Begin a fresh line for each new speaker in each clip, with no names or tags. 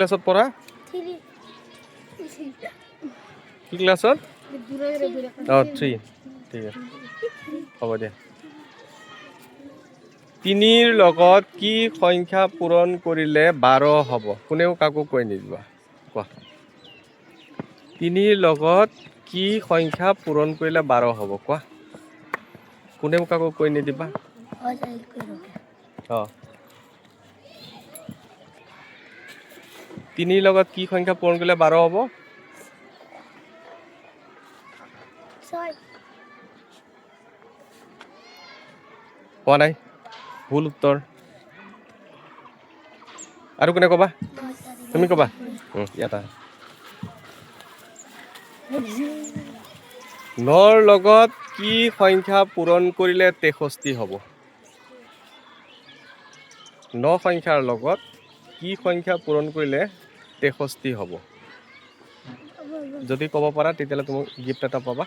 ক্লাছত পঢ়া কি ক্লাছত 3 ঠিক আছে হ'ব দিয়া 3ৰ লগত কি সংখ্যা পূৰণ কৰিলে 12 হ'ব কোনেও কাকো কৈ নিদিবা কোৱা 3ৰ লগত কি সংখ্যা পূৰণ কৰিলে 12 হ'ব কোৱা কোনেও কাকো কৈ নিদিবা অ 3ৰ লগত কি সংখ্যা পূৰণ কৰিলে 12 হ'ব 6 কোৱা নাই ভুল উত্তৰ আৰু কোনে ক'বা তুমি ক'বা ইয়াত 9ৰ লগত কি সংখ্যা পূৰণ কৰিলে 63 হ'ব 9 সংখ্যাৰ লগত কি সংখ্যা পূৰণ কৰিলে 63 হ'ব যদি ক'ব পাৰা তেতিয়ালে তুমি গিফট এটা পাবা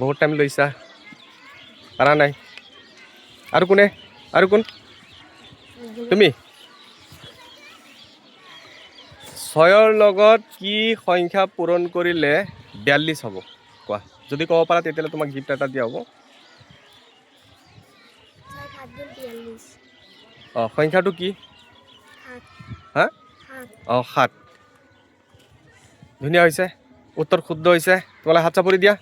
বহুত টাইম লৈছা পাৰা নাই আৰু কোনে আৰু কোন তুমি 6ৰ লগত কি সংখ্যা পূৰণ কৰিলে 42 হ'ব কোৱা যদি ক'ব পাৰা তেতিয়ালে তোমাক গিফট এটা দিয়া হ'ব সংখ্যাটো কি হা 7 ধুনীয়া হৈছে উত্তৰ শুদ্ধ হৈছে তোমালে হাত চাপৰি দিয়া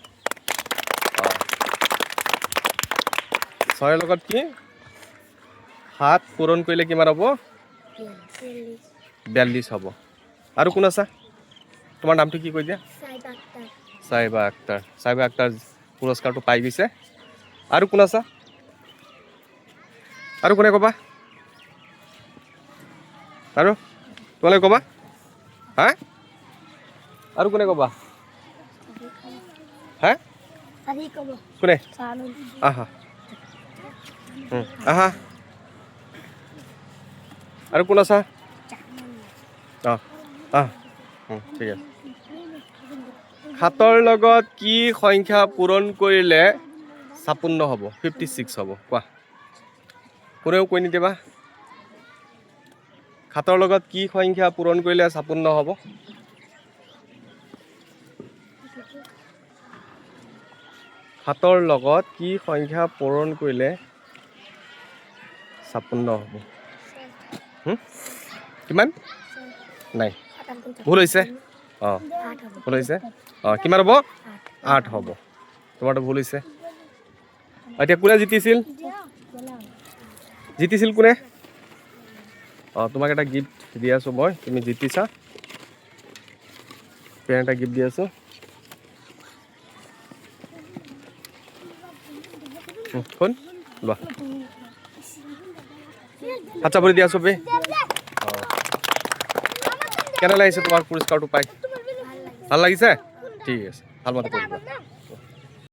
6ৰ লগত কি 7 পূৰণ কৰিলে কিমান হ'ব 42 হ'ব আৰু কোন আছে তোমাৰ নামটো কি কৈ দিয়া সাইবা আক্তাৰ পুৰস্কাৰটো পাই গৈছে আৰু কোন আছে আৰু কোনে ক'বা আৰু তোমালে ক'বা হা আৰু কোনে ক'বা হা কোনে আহা আহা আৰু কোন আছা ঠিক আছে 7ৰ লগত কি সংখ্যা পূৰণ কৰিলে 56 হ'ব 56 হ'ব কোৱা কোনেও কৈ নিদিবা 7ৰ লগত কি সংখ্যা পূৰণ কৰিলে 56 হ'ব 7ৰ লগত কি সংখ্যা পূৰণ কৰিলে 56 হ'ব কিমান নাই ভুল হৈছে ভুল হৈছে কিমান হ'ব 8 হ'ব তোমাৰটো ভুল হৈছে এতিয়া কোনে জিতিছিল কোনে তোমাক এটা গিফ্ট দি আছো মই তুমি জিতিছা পেন এটা গিফ্ট দি আছো কোন লোৱা হাত চাপৰি দিয়া চবে কেনে লাগিছে তোমাৰ পুৰস্কাৰটো পাই ভাল লাগিছে ঠিক আছে ভাল মতে কৰিবা